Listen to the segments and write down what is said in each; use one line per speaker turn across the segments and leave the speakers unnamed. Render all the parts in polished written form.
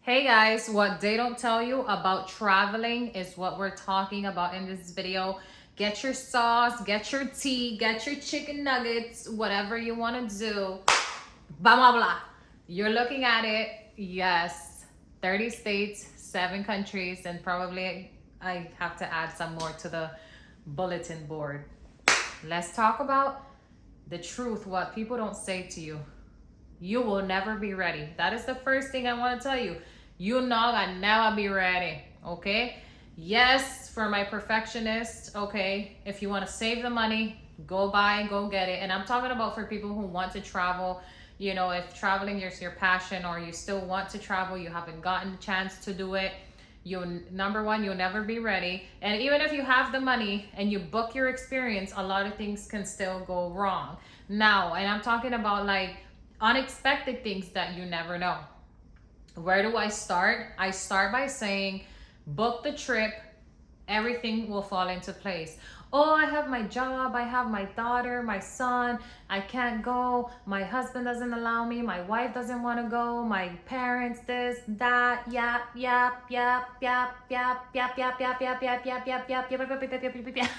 Hey guys, what they don't tell you about traveling is what we're talking about in this video. Get your sauce, get your tea, get your chicken nuggets, whatever you want to do. Blah, blah, blah. You're looking at it. Yes, 30 states, 7 countries, and probably I have to add some more to the bulletin board. Let's talk about the truth, what people don't say to you. You will never be ready. That is the first thing I want to tell you. You not gonna never be ready, okay? Yes, for my perfectionist, okay, if you want to save the money, go buy and go get it. And I'm talking about for people who want to travel. You know, if traveling is your passion or you still want to travel, you haven't gotten the chance to do it, you number one, you'll never be ready. And even if you have the money and you book your experience, a lot of things can still go wrong. Now, and I'm talking about like unexpected things that you never know. Where do I start? I start by saying, book the trip, everything will fall into place. Oh, I have my job, I have my daughter, my son, I can't go, my husband doesn't allow me, my wife doesn't want to go, my parents, this, that, yap, yap, yap, yap, yap, yap, yap, yap, yap, yap, yap, yap, yap, yap, yap.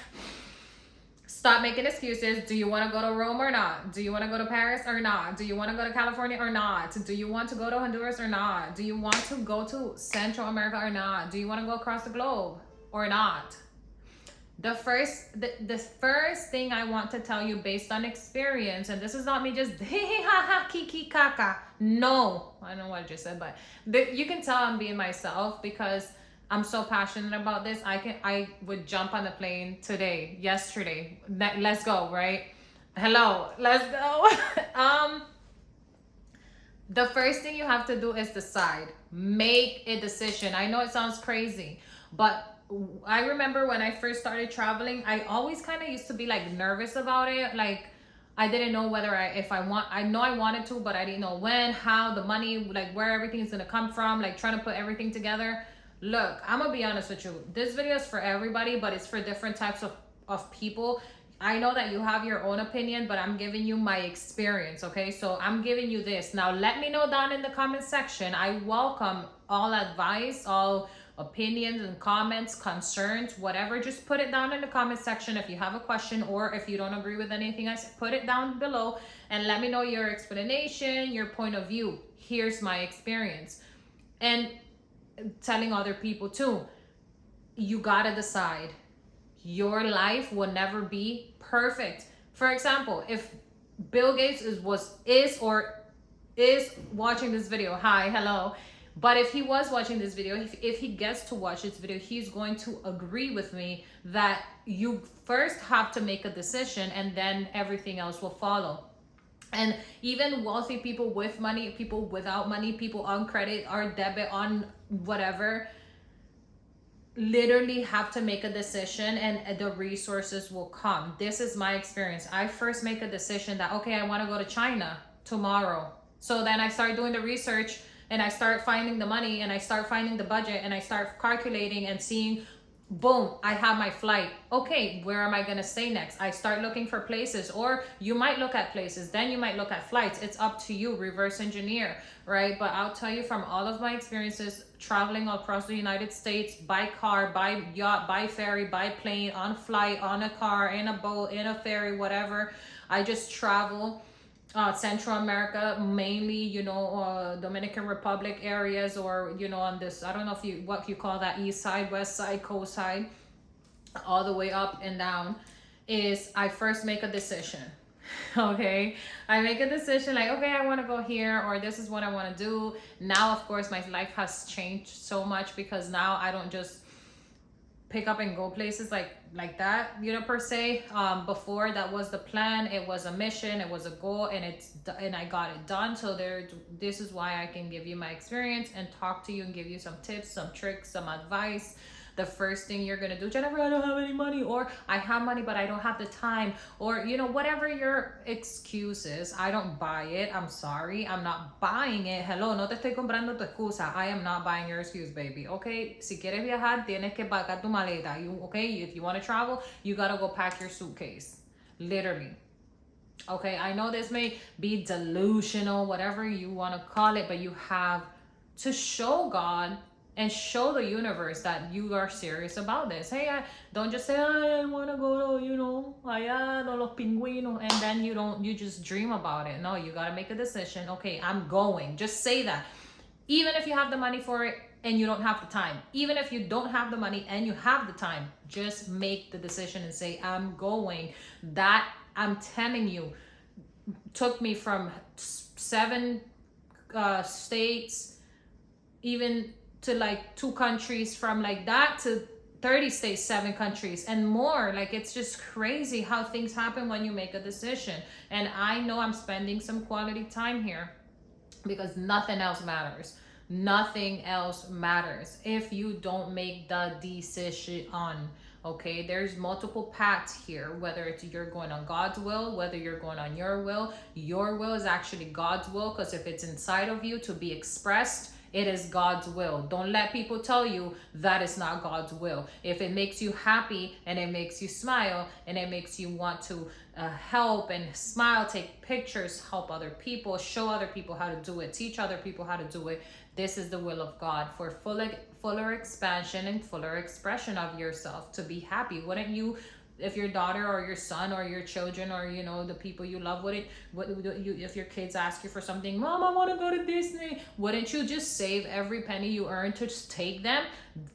Stop making excuses. Do you want to go to Rome or not? Do you want to go to Paris or not? Do you want to go to California or not? Do you want to go to Honduras or not? Do you want to go to Central America or not? Do you want to go across the globe or not? The first thing I want to tell you based on experience, and this is not me just hey ha ha kiki kaka. No, I don't know what I just said, but you can tell I'm being myself because I'm so passionate about this. I would jump on the plane today, yesterday. Let's go, right? Hello, let's go. The first thing you have to do is decide. Make a decision. I know it sounds crazy, but I remember when I first started traveling, I always kind of used to be like nervous about it. Like I didn't know whether I know I wanted to, but I didn't know when, how, the money, like where everything is going to come from, like trying to put everything together. Look, I'm going to be honest with you. This video is for everybody, but it's for different types of people. I know that you have your own opinion, but I'm giving you my experience, okay? So I'm giving you this. Now, let me know down in the comment section. I welcome all advice, all opinions and comments, concerns, whatever. Just put it down in the comment section if you have a question or if you don't agree with anything I said. Put it down below and let me know your explanation, your point of view. Here's my experience. And telling other people too, you gotta decide. Your life will never be perfect. For example, if Bill Gates is watching this video, hi, hello. But if he was watching this video, if he gets to watch this video, he's going to agree with me that you first have to make a decision and then everything else will follow. And even wealthy people with money, people without money, people on credit or debit, on whatever, literally have to make a decision and the resources will come. This is my experience. I first make a decision that, okay, I want to go to China tomorrow. So then I start doing the research and I start finding the money and I start finding the budget and I start calculating and seeing, boom, I have my flight. Okay, where am I going to stay next? I start looking for places, or you might look at places, then you might look at flights. It's up to you, reverse engineer, right? But I'll tell you from all of my experiences traveling across the United States by car, by yacht, by ferry, by plane, on flight, on a car, in a boat, in a ferry, whatever. I just travel. Central America, mainly, Dominican Republic areas, or, on this, I don't know what you call that, east side, west side, coast side, all the way up and down, is I first make a decision. Okay, I make a decision like, okay, I want to go here, or this is what I want to do. Now, of course, my life has changed so much because now I don't just pick up and go places like that, per se. Before, that was the plan. It was a mission, it was a goal, and I got it done. So this is why I can give you my experience and talk to you and give you some tips, some tricks, some advice. The first thing you're gonna do, Jennifer, I don't have any money, or I have money but I don't have the time, or whatever your excuse is, I don't buy it. I'm sorry, I'm not buying it. Hello, no te estoy comprando tu excusa. I am not buying your excuse, baby. Okay, si quieres viajar, tienes que pagar tu maleta. If you want to travel, you gotta go pack your suitcase, literally. Okay, I know this may be delusional, whatever you want to call it, but you have to show God and show the universe that you are serious about this. Hey, don't just say, I want to go to, allá de los pingüinos, and then you just dream about it. No, you got to make a decision. Okay, I'm going. Just say that. Even if you have the money for it and you don't have the time. Even if you don't have the money and you have the time, just make the decision and say, I'm going. That, I'm telling you, took me from 7 states, even to like 2 countries, from like that to 30 states, 7 countries and more. Like, it's just crazy how things happen when you make a decision. And I know I'm spending some quality time here because nothing else matters. Nothing else matters if you don't make the decision. Okay, there's multiple paths here, whether it's you're going on God's will, whether you're going on your will. Your will is actually God's will, because if it's inside of you to be expressed, it is God's will. Don't let people tell you that it's not God's will. If it makes you happy and it makes you smile and it makes you want to help and smile, take pictures, help other people, show other people how to do it, teach other people how to do it, this is the will of God for fuller expansion and fuller expression of yourself, to be happy. Wouldn't you, if your daughter or your son or your children or the people you love, if your kids ask you for something, Mom, I want to go to Disney, wouldn't you just save every penny you earn to just take them?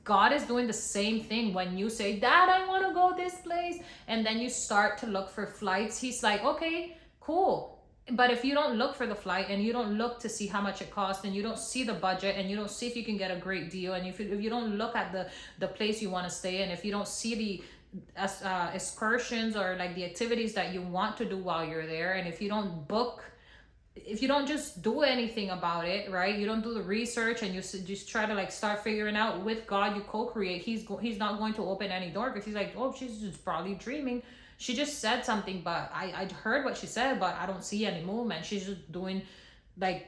God is doing the same thing. When you say, Dad, I want to go this place, and then you start to look for flights, he's like, okay, cool. But if you don't look for the flight and you don't look to see how much it costs, and you don't see the budget, and you don't see if you can get a great deal, and if you don't look at the place you want to stay in, if you don't see the excursions or like the activities that you want to do while you're there, and if you don't just do anything about it, right? You don't do the research, and you just try to like start figuring out with God, you co-create. He's not going to open any door, because he's like, oh, she's just probably dreaming. She just said something, but I heard what she said, but I don't see any movement. She's just doing like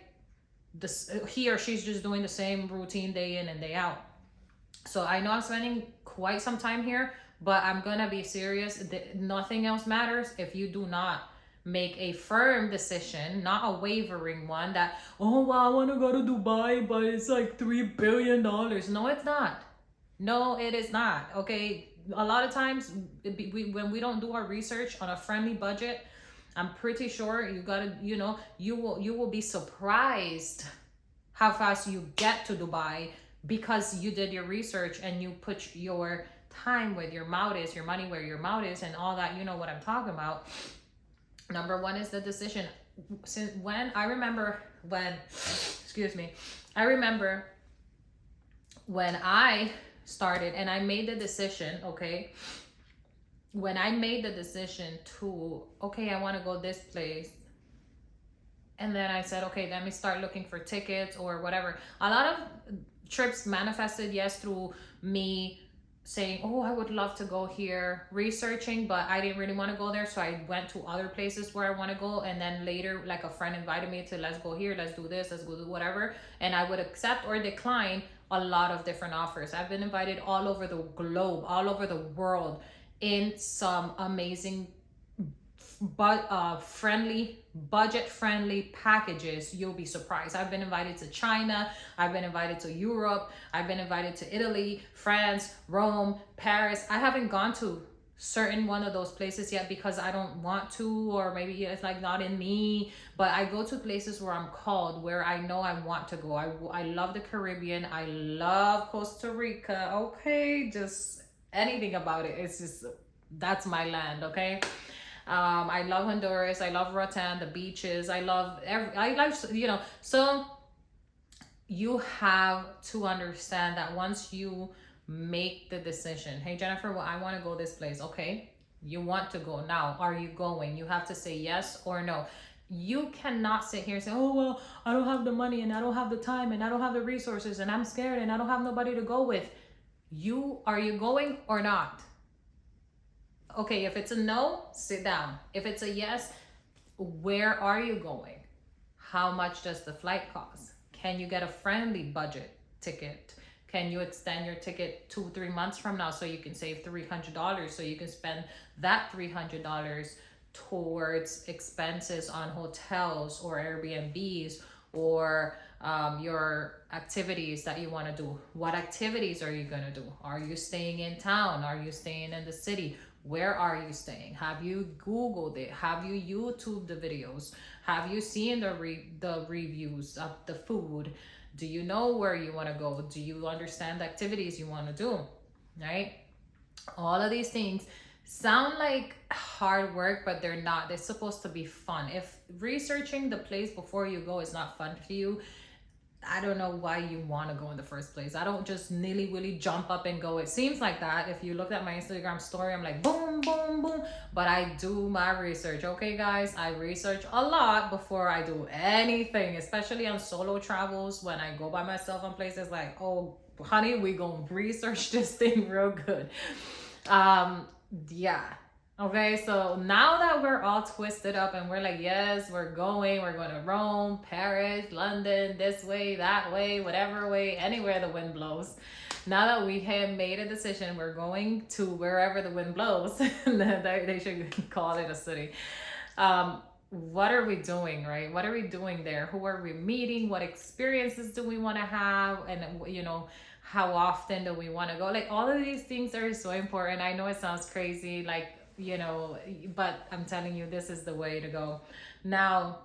this, she's just doing the same routine day in and day out. So I know I'm spending quite some time here, but I'm gonna be serious. Nothing else matters if you do not make a firm decision, not a wavering one, that, oh, well, I want to go to Dubai, but it's like $3 billion. No, it's not. No, it is not. Okay. A lot of times when we don't do our research on a friendly budget, I'm pretty sure you will be surprised how fast you get to Dubai, because you did your research and you put your time where your mouth is, your money where your mouth is, and all that. You know what I'm talking about. Number one is the decision. I remember when I started and I made the decision, okay, when I made the decision to, okay, I want to go this place, and then I said, okay, let me start looking for tickets or whatever. A lot of trips manifested, yes, through me saying, oh, I would love to go here, researching, but I didn't really want to go there, so I went to other places where I want to go. And then later, like, a friend invited me to, let's go here, let's do this, let's go do whatever, and I would accept or decline a lot of different offers. I've been invited all over the globe, all over the world, in some amazing budget friendly packages. You'll be surprised. I've been invited to China, I've been invited to Europe, I've been invited to Italy, France, Rome, Paris. I haven't gone to certain one of those places yet because I don't want to, or maybe it's like not in me, but I go to places where I'm called, where I know I want to go. I love the Caribbean, I love Costa Rica, okay, just anything about it, it's just, that's my land, okay. I love Honduras, I love Roatan, the beaches, so you have to understand that once you make the decision, hey Jennifer, well, I want to go this place, okay, you want to go. Now, are you going? You have to say yes or no. You cannot sit here and say, oh, well, I don't have the money and I don't have the time and I don't have the resources and I'm scared and I don't have nobody to go with. Are you going or not? Okay, if it's a no, sit down. If it's a yes, where are you going? How much does the flight cost? Can you get a friendly budget ticket? Can you extend your ticket 2-3 months from now so you can save $300, so you can spend that $300 towards expenses on hotels or Airbnbs or your activities that you want to do. What activities are you going to do? Are you staying in town? Are you staying in the city? Where are you staying? Have you Googled it? Have you YouTubed the videos? Have you seen the reviews of the food? Do you know where you want to go? Do you understand the activities you want to do? Right? All of these things sound like hard work, but they're not. They're supposed to be fun. If researching the place before you go is not fun for you, I don't know why you want to go in the first place. I don't just nilly-willy jump up and go. It seems like that. If you look at my Instagram story, I'm like, boom, boom, boom. But I do my research. Okay, guys? I research a lot before I do anything, especially on solo travels. When I go by myself on places, like, oh, honey, we gonna research this thing real good. Yeah. Okay, so now that we're all twisted up and we're like, yes, we're going to Rome, Paris, London, this way, that way, whatever way, anywhere the wind blows. Now that we have made a decision, we're going to wherever the wind blows. They should call it a city. What are we doing, right? What are we doing there? Who are we meeting? What experiences do we want to have? And, how often do we want to go? Like, all of these things are so important. I know it sounds crazy, like, but I'm telling you, this is the way to go. Now,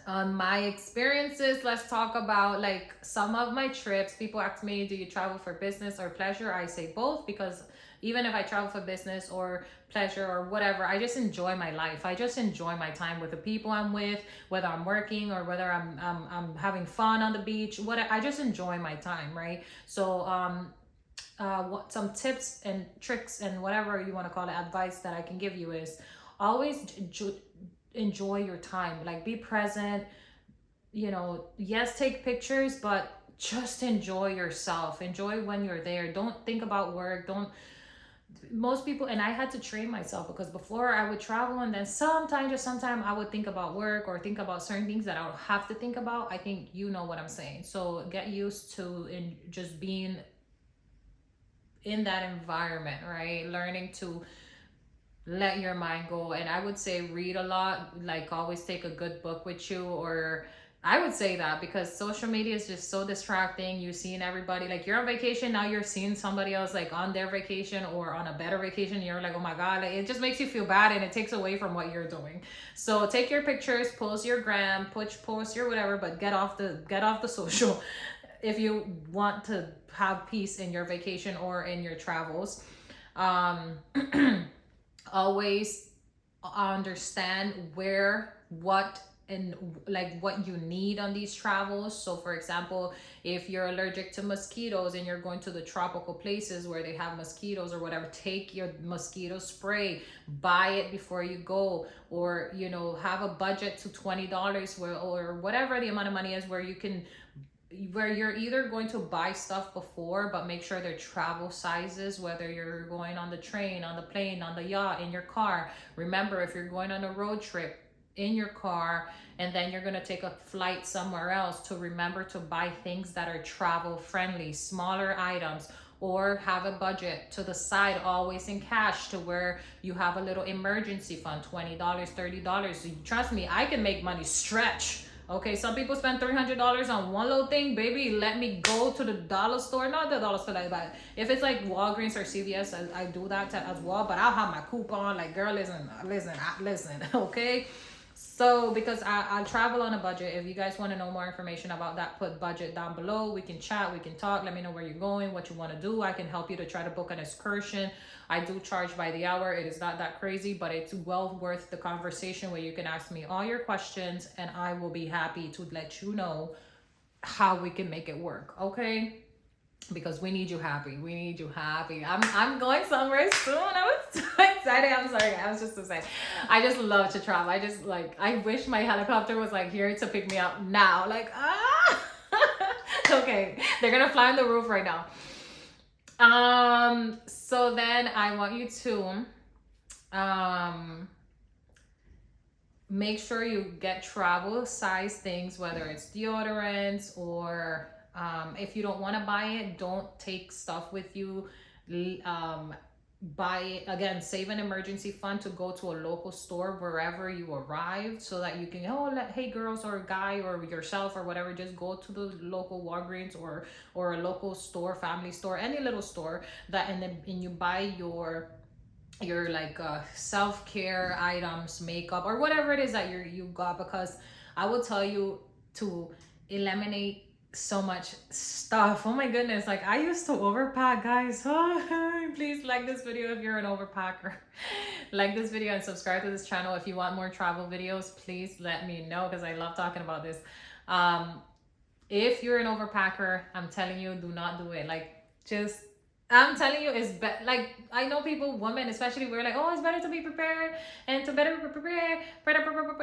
on my experiences, let's talk about like some of my trips. People ask me, do you travel for business or pleasure? I say both, because even if I travel for business or pleasure or whatever, I just enjoy my life. I just enjoy my time with the people I'm with, whether I'm working or whether I'm having fun on the beach. I just enjoy my time, right? So what some tips and tricks and whatever you want to call it, advice that I can give you is always enjoy your time. Like, be present. Yes, take pictures, but just enjoy yourself. Enjoy when you're there. Don't think about work. Most people, and I had to train myself, because before I would travel and then sometimes I would think about work or think about certain things that I would have to think about. I think you know what I'm saying. So get used to just being in that environment, right? Learning to let your mind go. And I would say read a lot, like always take a good book with you, or I would say that, because social media is just so distracting. You're seeing everybody, like, you're on vacation, now you're seeing somebody else like on their vacation or on a better vacation. You're like, oh my God, like, it just makes you feel bad and it takes away from what you're doing. So take your pictures, post your gram, post your whatever, but get off the social if you want to have peace in your vacation or in your travels. Always understand what you need on these travels. So for example, if you're allergic to mosquitoes and you're going to the tropical places where they have mosquitoes or whatever, take your mosquito spray, buy it before you go, or have a budget to $20 or whatever the amount of money is, where you're either going to buy stuff before, but make sure they're travel sizes, whether you're going on the train, on the plane, on the yacht, in your car. Remember, if you're going on a road trip, in your car, and then you're going to take a flight somewhere else, to remember to buy things that are travel friendly, smaller items, or have a budget to the side, always in cash, to where you have a little emergency fund, $20, $30. Trust me, I can make money stretch. Okay, some people spend $300 on one little thing. Baby, let me go to the dollar store. Not the dollar store, like that. If it's like Walgreens or CVS, I do that as well. But I'll have my coupon. Like, girl, listen. Okay. So, because I'll travel on a budget. If you guys want to know more information about that, put budget down below. We can chat, we can talk. Let me know where you're going, what you want to do. I can help you to try to book an excursion. I do charge by the hour. It is not that crazy, but it's well worth the conversation, where you can ask me all your questions and I will be happy to let you know how we can make it work. Okay? Because we need you happy. We need you happy. I'm going somewhere soon. I was so excited. I'm sorry. I was just so excited. I just love to travel. I wish my helicopter was like here to pick me up now. Like, okay. They're going to fly on the roof right now. So then I want you to, make sure you get travel size things, whether it's deodorants or, if you don't want to buy it, don't take stuff with you buy, again, save an emergency fund to go to a local store wherever you arrive, so that you can, hey girls or guy or yourself or whatever, just go to the local Walgreens or a local store, family store, any little store, that and you buy your like self-care items, makeup, or whatever it is that you got, because I will tell you to eliminate so much stuff. Oh my goodness, like I used to overpack, guys. Please like this video if you're an overpacker. Like this video and subscribe to this channel if you want more travel videos. Please let me know, because I love talking about this. If you're an overpacker, I'm telling you, do not do it. Like, just, I'm telling you, it's like, I know people, women especially, we're like, oh, it's better to be prepared and to better prepare.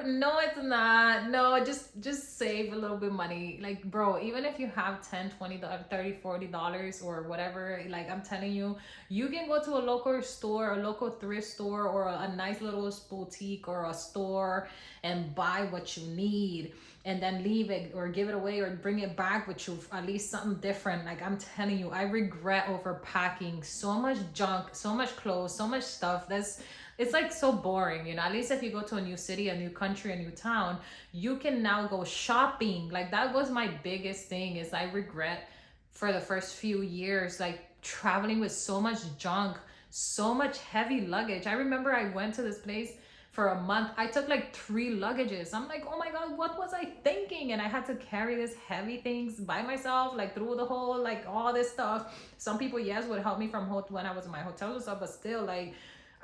No, it's not. No, just save a little bit of money. Like, bro, even if you have 10, 20, 30, $40 or whatever, like, I'm telling you, you can go to a local store, a local thrift store, or a nice little boutique or a store and buy what you need, and then leave it or give it away or bring it back with you, at least something different. Like, I'm telling you, I regret overpacking so much junk, so much clothes, so much stuff. It's like so boring, you know. At least if you go to a new city, a new country, a new town, you can now go shopping. Like, that was my biggest thing, is I regret for the first few years, like, traveling with so much junk, so much heavy luggage. I remember I went to this place for a month. I took like 3 luggages. I'm like, oh my God, what was I thinking? And I had to carry this heavy things by myself, like through the whole, like all this stuff. Some people, yes, would help me from when I was in my hotels and stuff, but still, like,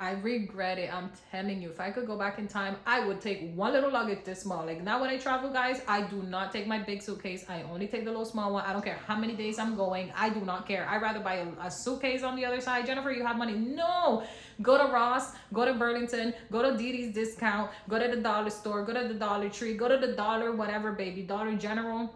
I regret it. I'm telling you, if I could go back in time, I would take one little luggage this small. Like, now when I travel, guys, I do not take my big suitcase. I only take the little small one. I don't care how many days I'm going. I do not care. I'd rather buy a suitcase on the other side. Jennifer, you have money. No. Go to Ross, go to Burlington, go to Didi's Discount, go to the dollar store, go to the Dollar Tree, go to the Dollar whatever, baby, Dollar General.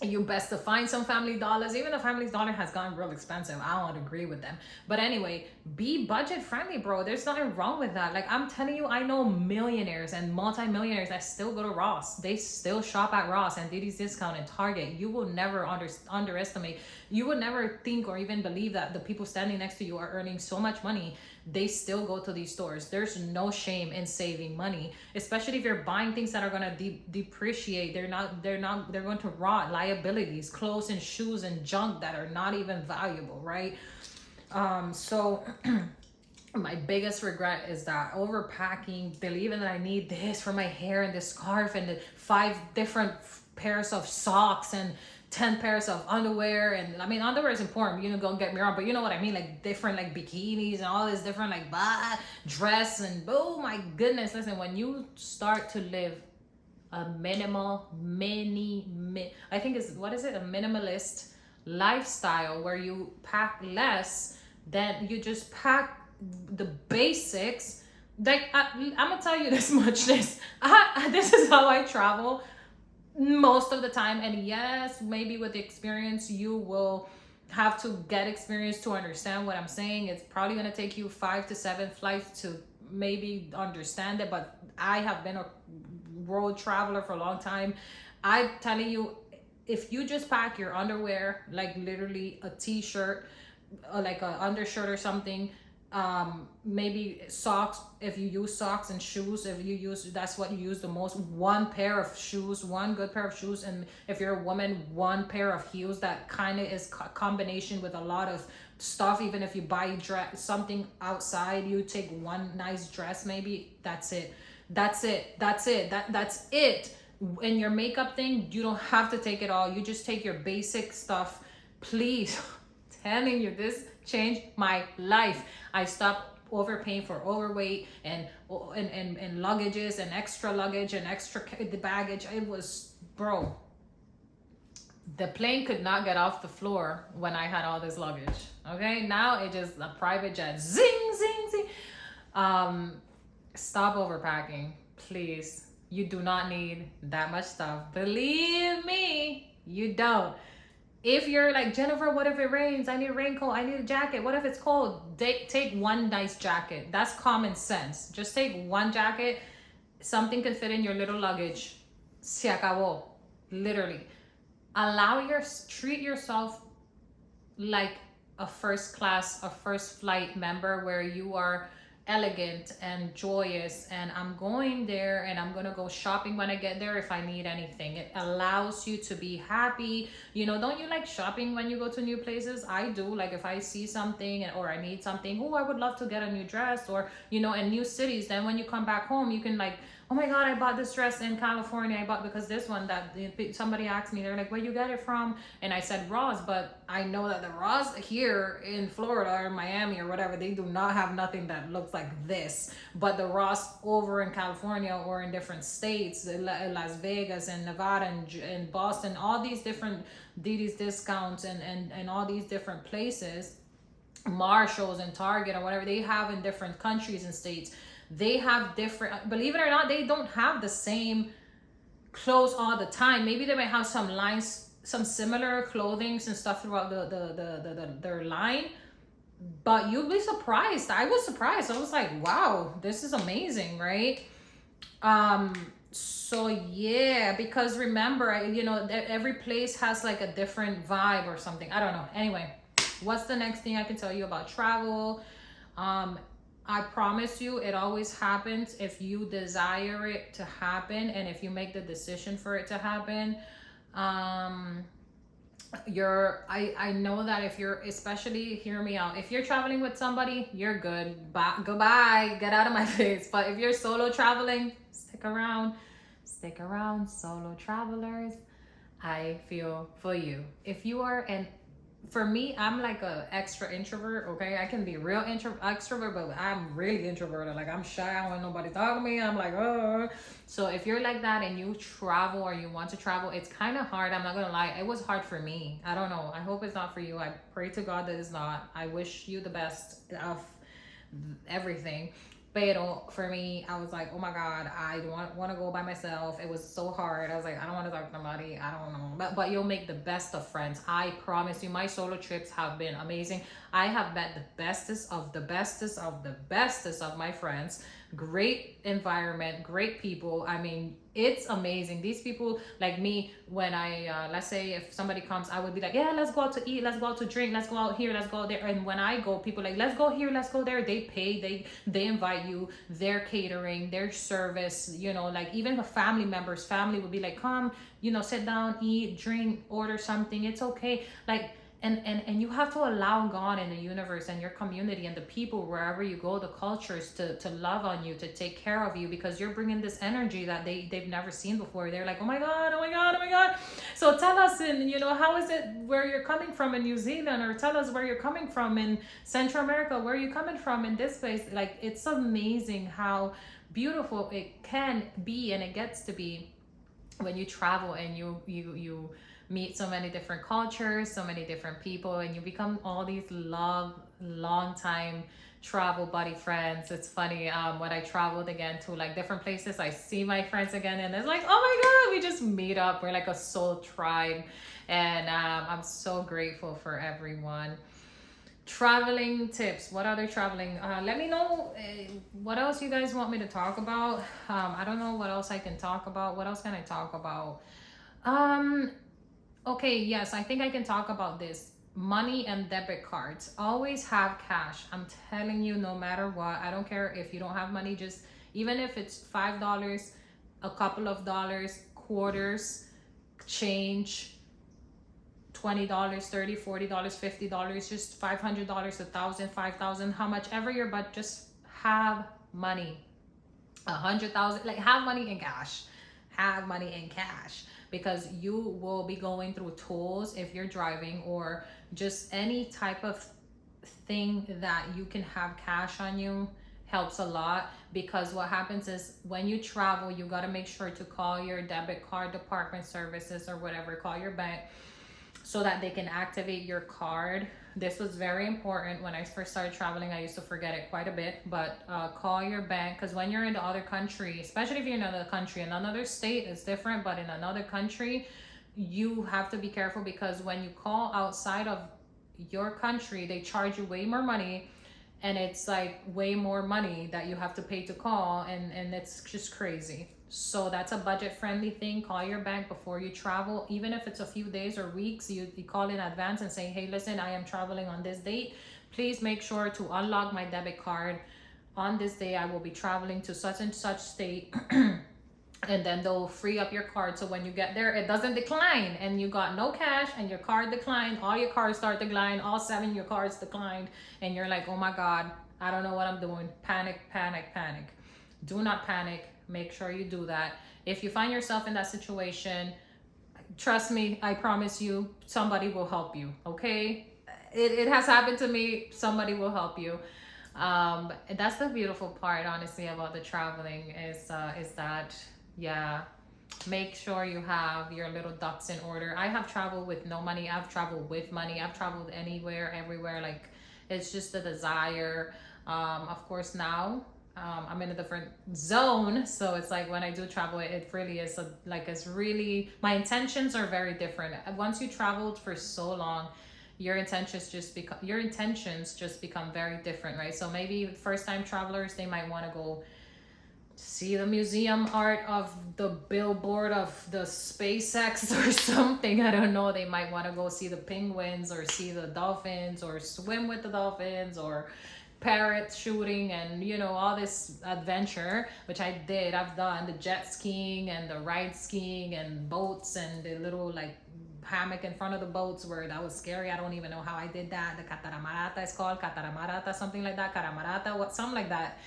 You best to find some Family Dollars. Even the Family Dollar has gotten real expensive. I don't agree with them. But anyway, be budget friendly, bro. There's nothing wrong with that. Like, I'm telling you, I know millionaires and multi-millionaires that still go to Ross. They still shop at Ross and Didi's Discount and Target. You will never underestimate. You would never think or even believe that the people standing next to you are earning so much money. They still go to these stores. There's no shame in saving money, especially if you're buying things that are going to depreciate. They're going to rot. Liabilities, clothes and shoes and junk that are not even valuable, right? So my biggest regret is that overpacking, believing that I need this for my hair and this scarf and the 5 different pairs of socks and 10 pairs of underwear. And I mean, underwear is important, you know, don't get me wrong, but you know what I mean, like different like bikinis and all this different like dress. And oh my goodness, listen, when you start to live a I think is, what is it, a minimalist lifestyle where you pack less, then you just pack the basics. Like, I'm gonna tell you this much, this is how I travel most of the time. And yes, maybe with the experience, you will have to get experience to understand what I'm saying. It's probably going to take you 5 to 7 flights to maybe understand it, but I have been a world traveler for a long time. I'm telling you, if you just pack your underwear, like literally a t-shirt, like an undershirt or something, maybe socks, if you use socks, and shoes, if you use, that's what you use the most, 1 pair of shoes, 1 good pair of shoes. And if you're a woman, 1 pair of heels. That kind of is combination with a lot of stuff. Even if you buy something outside, you take 1 nice dress, maybe. That's it. That's it. In your makeup thing, you don't have to take it all. You just take your basic stuff, please. Telling you, this changed my life. I stopped overpaying for overweight and luggages and extra luggage and extra baggage. It was, bro, the plane could not get off the floor when I had all this luggage. Okay, now it just a private jet, zing zing zing. Stop overpacking, please. You do not need that much stuff. Believe me, you don't. If you're like, Jennifer, what if it rains? I need a raincoat. I need a jacket. What if it's cold? Take 1 nice jacket. That's common sense. Just take 1 jacket. Something can fit in your little luggage. Se acabó. Literally. Treat yourself like a first class, a first flight member where you are elegant and joyous, and I'm going there and I'm gonna go shopping when I get there if I need anything. It allows you to be happy. You know, don't you like shopping when you go to new places? I do. Like if I see something or I need something, oh, I would love to get a new dress, or you know, in new cities, then when you come back home you can like, oh my god, I bought this dress in California. I bought because this one that somebody asked me, they're like, where you get it from? And I said Ross, but I know that the Ross here in Florida or Miami or whatever, they do not have nothing that looks like this. But the Ross over in California or in different states, Las Vegas and Nevada and Boston, all these different these discounts and all these different places, Marshalls and Target or whatever they have in different countries and states, they have different, believe it or not, they don't have the same clothes all the time. Maybe they might have some lines, some similar clothings and stuff throughout their line, but you'll be surprised. I was surprised. I was like, wow, this is amazing, right? So yeah, because remember, you know, every place has like a different vibe or something. I don't know. Anyway, what's the next thing I can tell you about travel? I promise you, it always happens if you desire it to happen and if you make the decision for it to happen. I know that if you're, especially, hear me out, if you're traveling with somebody, you're good. Bye, goodbye, get out of my face. But if you're solo traveling, stick around, solo travelers. I feel for you. If you are an, for me, I'm like a extra introvert, okay? I can be real extrovert, but I'm really introverted. Like I'm shy, I don't want nobody talking to me. I'm like, oh. So if you're like that and you travel or you want to travel, it's kind of hard. I'm not gonna lie, it was hard for me. I don't know. I hope it's not for you. I pray to God that it's not. I wish you the best of everything. But for me, I was like, oh my God, I don't want to go by myself. It was so hard. I was like, I don't want to talk to nobody. I don't know. But you'll make the best of friends. I promise you, my solo trips have been amazing. I have met the bestest of the bestest of the bestest of my friends. Great environment, great people. I mean, it's amazing. These people, like me, when I, let's say if somebody comes, I would be like, yeah, let's go out to eat, let's go out to drink, let's go out here, let's go there. And when I go, people like, let's go here, let's go there. They pay, they invite you, their catering, their service, you know, like even the family members, family would be like, come, you know, sit down, eat, drink, order something. It's okay. Like, and you have to allow God and the universe and your community and the people wherever you go, the cultures, to love on you, to take care of you, because you're bringing this energy that they've never seen before. They're like, oh my God, oh my God, oh my God. So tell us, and you know, how is it where you're coming from in New Zealand, or tell us where you're coming from in Central America, where are you coming from in this place? Like, it's amazing how beautiful it can be and it gets to be when you travel and you meet so many different cultures, so many different people, and you become all these long time travel buddy friends. It's funny, when I traveled again to like different places, I see my friends again and it's like, oh my God, we just meet up. We're like a soul tribe. And I'm so grateful for everyone. Traveling tips. What other traveling? Let me know what else you guys want me to talk about. I don't know what else I can talk about. What else can I talk about? Okay, yes, I think I can talk about this. Money and debit cards. Always have cash. I'm telling you, no matter what. I don't care if you don't have money, just even if it's $5, a couple of dollars, quarters, change, $20, $30, $40, $50, just $500, $1,000, $5,000, how much ever your budget, just have money. 100,000, like have money in cash. Have money in cash. Because you will be going through tolls if you're driving, or just any type of thing that you can have cash on you helps a lot. Because what happens is when you travel, you got to make sure to call your debit card department services or whatever, call your bank so that they can activate your card. This was very important when I first started traveling. I used to forget it quite a bit, but call your bank, because when you're in the other country, especially if you're in another country, in another state it's different, but in another country, you have to be careful, because when you call outside of your country, they charge you way more money, and it's like way more money that you have to pay to call, and it's just crazy. So that's a budget friendly thing. Call your bank before you travel, even if it's a few days or weeks. You call in advance and say, hey, listen, I am traveling on this date. Please make sure to unlock my debit card. On this day, I will be traveling to such and such state. And then they'll free up your card, so when you get there it doesn't decline and you got no cash and your card declined, all your cards start decline, all 7 your cards declined, and you're like, oh my god, I don't know what I'm doing. Panic, panic, panic. Do not panic. Make sure you do that. If you find yourself in that situation, trust me, I promise you, somebody will help you. Okay, it has happened to me. Somebody will help you. That's the beautiful part, honestly, about the traveling is that, yeah, make sure you have your little ducks in order. I have traveled with no money. I've traveled with money. I've traveled anywhere, everywhere. Like, it's just a desire. Of course, now I'm in a different zone, so it's like when I do travel, it really is it's really, my intentions are very different. Once you traveled for so long, your intentions just become very different, right? So maybe first time travelers, they might want to go see the museum art of the billboard of the SpaceX or something. I don't know. They might want to go see the penguins or see the dolphins or swim with the dolphins or parrot shooting and all this adventure, which I did. I've done the jet skiing and the ride skiing and boats and the little hammock in front of the boats, where that was scary. I don't even know how I did that. The cataramarata is called cataramarata, something like that. Caramarata, what, something like that.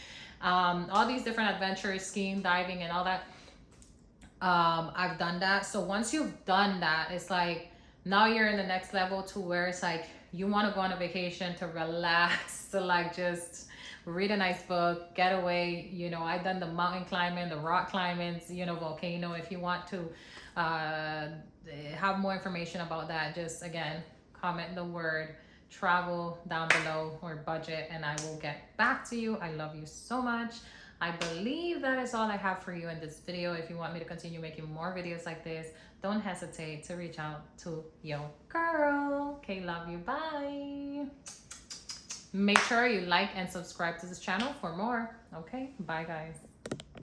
All these different adventures, skiing, diving, and all that. I've done that. So once you've done that, it's like now you're in the next level, to where it's like you want to go on a vacation to relax, to just read a nice book, get away. I've done the mountain climbing, the rock climbing, volcano. If you want to have more information about that, just again, comment the word travel down below, or budget, and I will get back to you. I love you so much. I believe that is all I have for you in this video. If you want me to continue making more videos like this, don't hesitate to reach out to your girl. Okay, love you. Bye. Make sure you like and subscribe to this channel for more. Okay, bye guys.